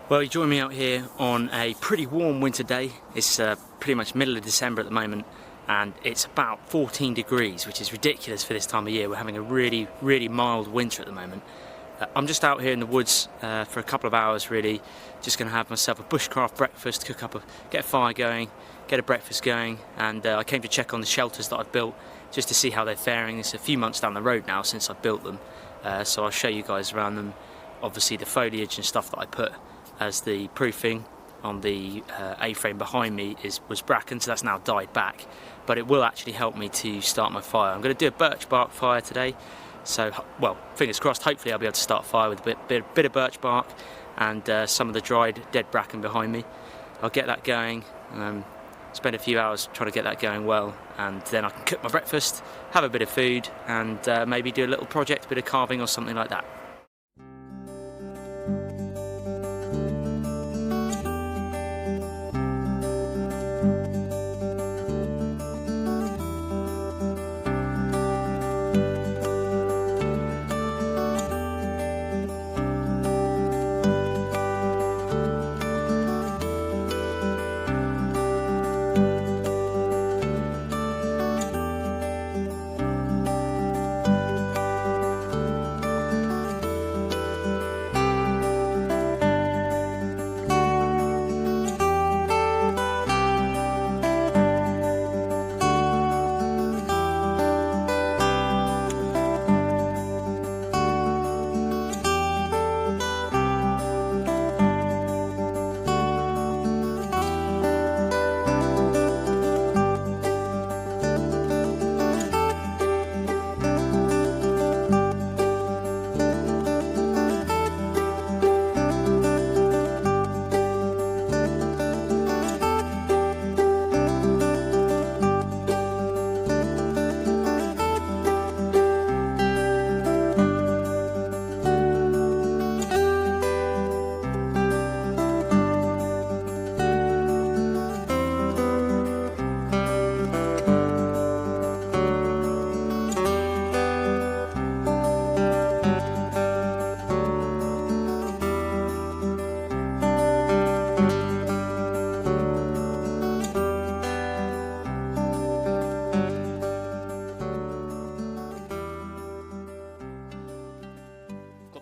Well, you join me out here on a pretty warm winter day. It's pretty much middle of December at the moment, and it's about 14 degrees, which is ridiculous for this time of year. We're having a really, really mild winter at the moment. I'm just out here in the woods for a couple of hours really, just going to have myself a bushcraft breakfast, get a fire going, get a breakfast going, and I came to check on the shelters that I've built just to see how they're faring. It's a few months down the road now since I've built them, so I'll show you guys around them. Obviously the foliage and stuff that I put as the proofing on the A-frame behind me was bracken, so that's now died back, but it will actually help me to start my fire. I'm going to do a birch bark fire today, so well, fingers crossed, hopefully I'll be able to start a fire with a bit of birch bark and some of the dried dead bracken behind me. I'll get that going, spend a few hours trying to get that going well, and then I can cook my breakfast, have a bit of food, and maybe do a little project, a bit of carving or something like that.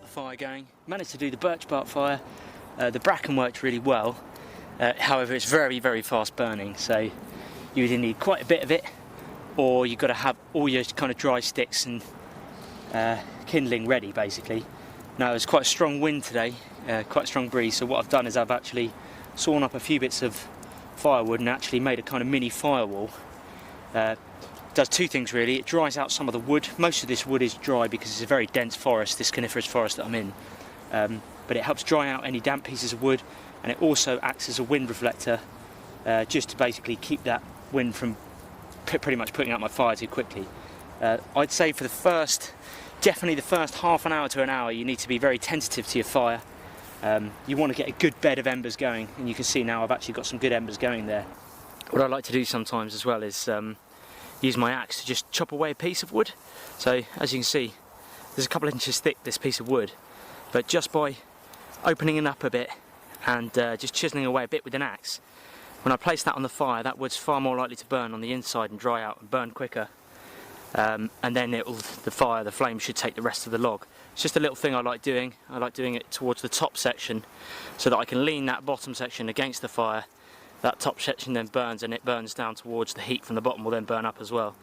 Fire going. Managed to do the birch bark fire. The bracken worked really well, however it's very, very fast burning, so you either need quite a bit of it or you've got to have all your kind of dry sticks and kindling ready basically. Now there's quite a strong wind today, quite a strong breeze, so what I've done is I've actually sawn up a few bits of firewood and actually made a kind of mini firewall. Does two things really. It dries out some of the wood. Most of this wood is dry because it's a very dense forest, this coniferous forest that I'm in, but it helps dry out any damp pieces of wood, and it also acts as a wind reflector, just to basically keep that wind from pretty much putting out my fire too quickly. I'd say for definitely the first half an hour to an hour, you need to be very tentative to your fire. You want to get a good bed of embers going, and you can see now I've actually got some good embers going there. What I like to do sometimes as well is use my axe to just chop away a piece of wood. So as you can see, there's a couple of inches thick, this piece of wood, but just by opening it up a bit and just chiseling away a bit with an axe, when I place that on the fire, that wood's far more likely to burn on the inside and dry out and burn quicker, and then the flame should take the rest of the log. It's just a little thing I like doing. I like doing it towards the top section so that I can lean that bottom section against the fire. That top section then burns, and it burns down towards the heat from the bottom will then burn up as well.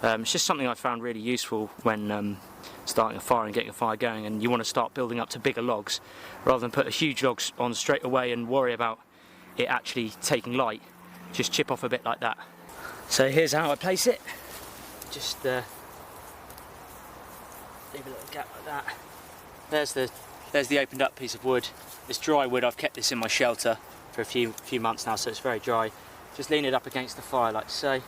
It's just something I found really useful when starting a fire and getting a fire going, and you want to start building up to bigger logs rather than put a huge log on straight away and worry about it actually taking light. Just chip off a bit like that. So here's how I place it. Just leave a little gap like that. There's the opened up piece of wood. This dry wood, I've kept this in my shelter for a few months now, so it's very dry. Just lean it up against the fire like so,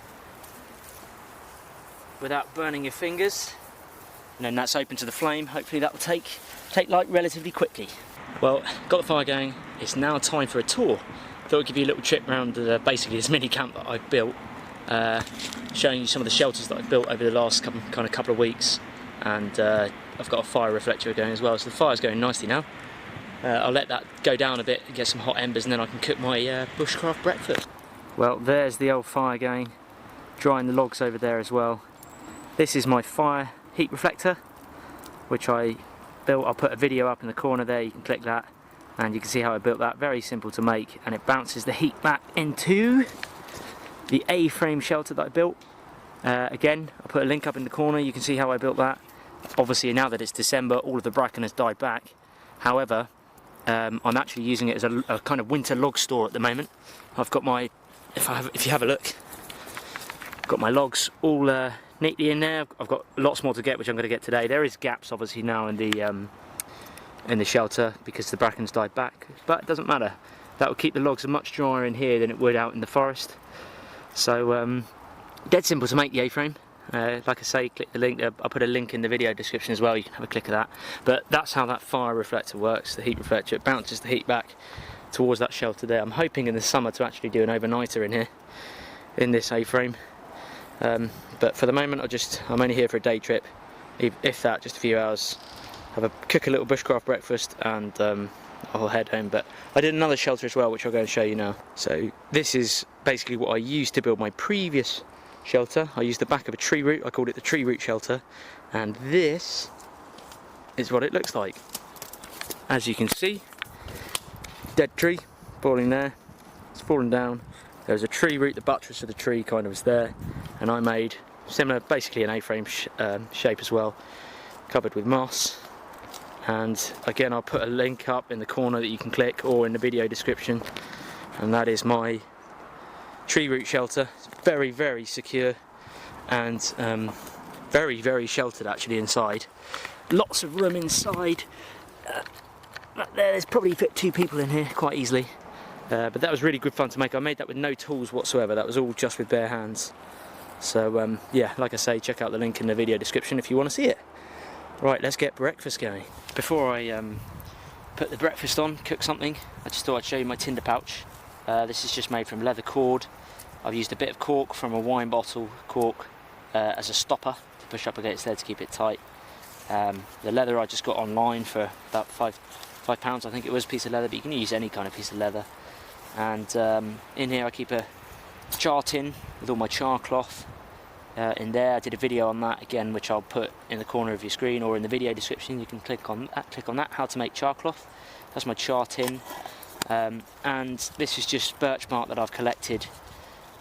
without burning your fingers, and then that's open to the flame. Hopefully that will take light relatively quickly. Well, got the fire going. It's now time for a tour. Thought I'd give you a little trip around basically this mini camp that I've built, showing you some of the shelters that I've built over the last couple of weeks, and I've got a fire reflector going as well, so the fire's going nicely now. I'll let that go down a bit and get some hot embers, and then I can cook my bushcraft breakfast. Well, there's the old fire going, drying the logs over there as well. This is my fire heat reflector, which I built. I'll put a video up in the corner there, you can click that and you can see how I built that. Very simple to make, and it bounces the heat back into the A-frame shelter that I built. Again, I'll put a link up in the corner, you can see how I built that. Obviously now that it's December, all of the bracken has died back. However, I'm actually using it as a kind of winter log store at the moment. I've got my, if you have a look, got my logs all neatly in there. I've got lots more to get, which I'm going to get today. There is gaps obviously now in the shelter because the bracken's died back, but it doesn't matter. That will keep the logs much drier in here than it would out in the forest. So dead simple to make the A-frame. Like I say, click the link. I'll put a link in the video description as well, you can have a click of that. But that's how that fire reflector works, the heat reflector. It bounces the heat back towards that shelter there. I'm hoping in the summer to actually do an overnighter in here, in this A-frame. But for the moment I'm only here for a day trip, if that, just a few hours. Cook a little bushcraft breakfast and I'll head home. But I did another shelter as well, which I'll go and show you now. So this is basically what I used to build my previous shelter. I used the back of a tree root, I called it the tree root shelter, and this is what it looks like. As you can see, dead tree falling there, it's fallen down. There's a tree root, the buttress of the tree kind of was there, and I made similar, basically an A-frame shape as well, covered with moss. And again, I'll put a link up in the corner that you can click, or in the video description, and that is my tree root shelter. It's very, very secure and very, very sheltered actually inside. Lots of room inside. There's probably fit 2 people in here quite easily. But that was really good fun to make. I made that with no tools whatsoever. That was all just with bare hands. So yeah, like I say, check out the link in the video description if you want to see it. Right, let's get breakfast going. Before I put the breakfast on, cook something, I just thought I'd show you my tinder pouch. This is just made from leather cord. I've used a bit of cork from a wine bottle cork as a stopper to push up against there to keep it tight. The leather I just got online for about £5 I think it was, piece of leather, but you can use any kind of piece of leather. And in here I keep a char tin with all my char cloth in there. I did a video on that again, which I'll put in the corner of your screen or in the video description. You can click on that, how to make char cloth. That's my char tin. And this is just birch bark that I've collected,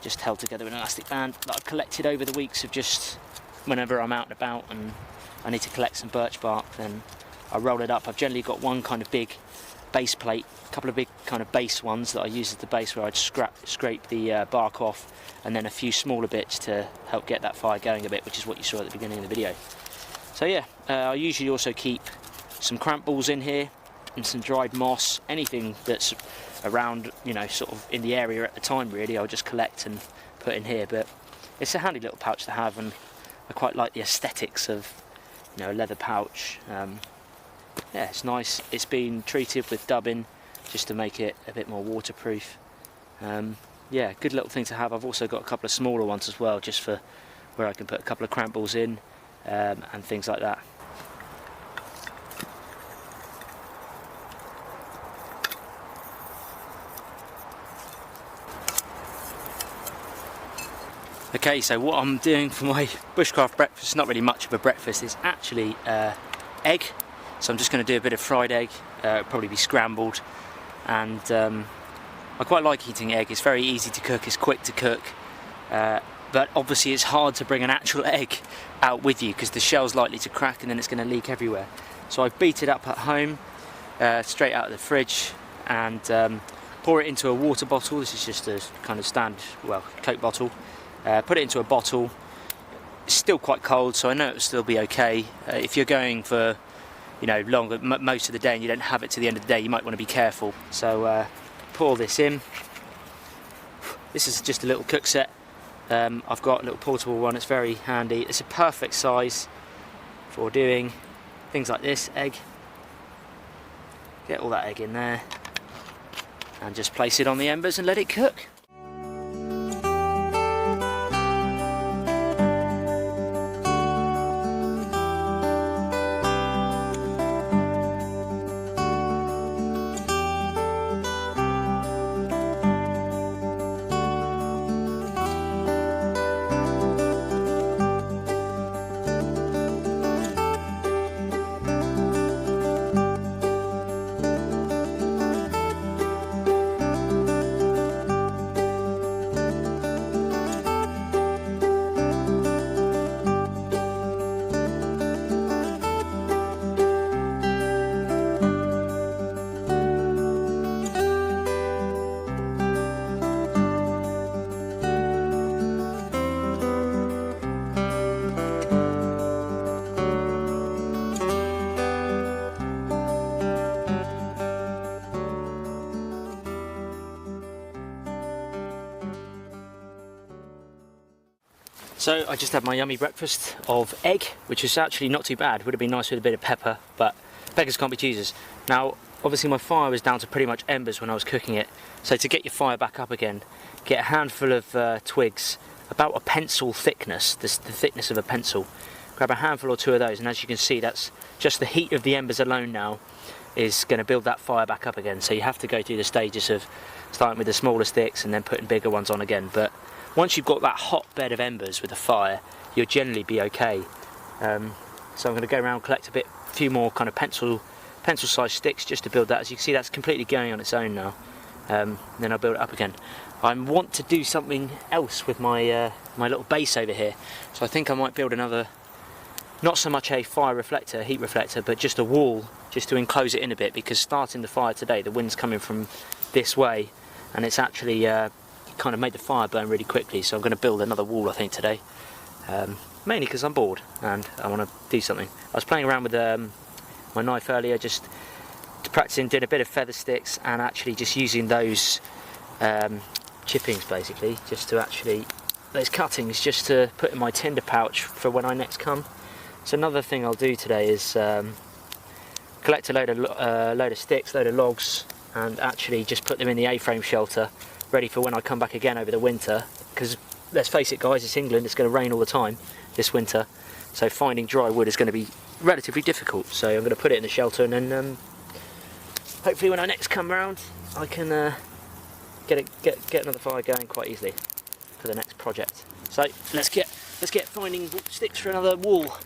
just held together in an elastic band, that I've collected over the weeks of just whenever I'm out and about and I need to collect some birch bark, then I roll it up. I've generally got one kind of big base plate, a couple of big kind of base ones that I use as the base, where I'd scrape the bark off, and then a few smaller bits to help get that fire going a bit, which is what you saw at the beginning of the video. So yeah, I usually also keep some cramp balls in here and some dried moss, anything that's around, you know, sort of in the area at the time really, I'll just collect and put in here. But it's a handy little pouch to have, and I quite like the aesthetics of, you know, a leather pouch. Yeah, it's nice. It's been treated with dubbing just to make it a bit more waterproof. Yeah, good little thing to have. I've also got a couple of smaller ones as well, just for where I can put a couple of cramp balls in and things like that. Okay, so what I'm doing for my bushcraft breakfast, not really much of a breakfast, is actually egg. So I'm just going to do a bit of fried egg, probably be scrambled, and I quite like eating egg. It's very easy to cook, it's quick to cook, but obviously it's hard to bring an actual egg out with you because the shell's likely to crack and then it's going to leak everywhere. So I've beat it up at home, straight out of the fridge, and pour it into a water bottle. This is just a kind of standard, well, Coke bottle. Put it into a bottle. It's still quite cold, so I know it'll still be okay. If you're going for, you know, longer, most of the day, and you don't have it to the end of the day, you might want to be careful. So pour this in. This is just a little cook set. I've got a little portable one. It's very handy. It's a perfect size for doing things like this. Egg. Get all that egg in there, and just place it on the embers and let it cook. So I just had my yummy breakfast of egg, which is actually not too bad. Would have been nice with a bit of pepper, but beggars can't be choosers. Now, obviously my fire was down to pretty much embers when I was cooking it. So to get your fire back up again, get a handful of twigs, about a pencil thickness, the thickness of a pencil. Grab a handful or two of those, and as you can see, that's just the heat of the embers alone now is going to build that fire back up again. So you have to go through the stages of starting with the smaller sticks and then putting bigger ones on again. But once you've got that hot bed of embers with the fire, you'll generally be okay. So I'm going to go around and collect a few more kind of pencil-sized sticks just to build that. As you can see, that's completely going on its own now. Then I'll build it up again. I want to do something else with my my little base over here. So I think I might build another, not so much a fire reflector, heat reflector, but just a wall, just to enclose it in a bit, because starting the fire today, the wind's coming from this way, and it's actually kind of made the fire burn really quickly. So I'm going to build another wall, I think, today. Mainly because I'm bored and I want to do something. I was playing around with my knife earlier, just practicing, did a bit of feather sticks and actually just using those chippings basically, just to actually, those cuttings, just to put in my tinder pouch for when I next come. So another thing I'll do today is collect a load of sticks, load of logs, and actually just put them in the A-frame shelter, ready for when I come back again over the winter. Because let's face it guys, it's England, it's going to rain all the time this winter, so finding dry wood is going to be relatively difficult. So I'm going to put it in the shelter, and then hopefully when I next come round I can get another fire going quite easily for the next project. So let's get finding sticks for another wall.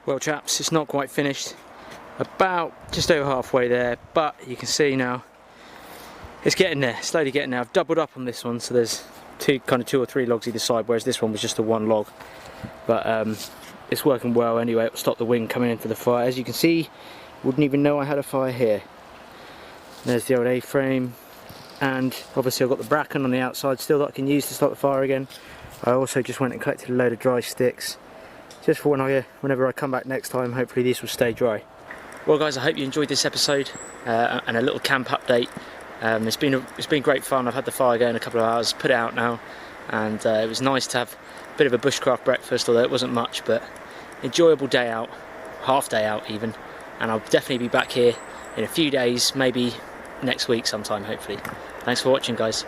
Well chaps, it's not quite finished, about just over halfway there, but you can see now it's getting there, slowly getting there. I've doubled up on this one, so there's two or three logs either side, whereas this one was just a one log. But it's working well anyway. It'll stop the wind coming into the fire. As you can see, wouldn't even know I had a fire here. There's the old A-frame, and obviously I've got the bracken on the outside still that I can use to start the fire again. I also just went and collected a load of dry sticks, just for whenever I come back next time. Hopefully these will stay dry. Well guys, I hope you enjoyed this episode and a little camp update. It's been great fun. I've had the fire going a couple of hours, put it out now, and it was nice to have a bit of a bushcraft breakfast, although it wasn't much, but enjoyable day out, half day out even. And I'll definitely be back here in a few days, maybe next week sometime hopefully. Thanks for watching guys.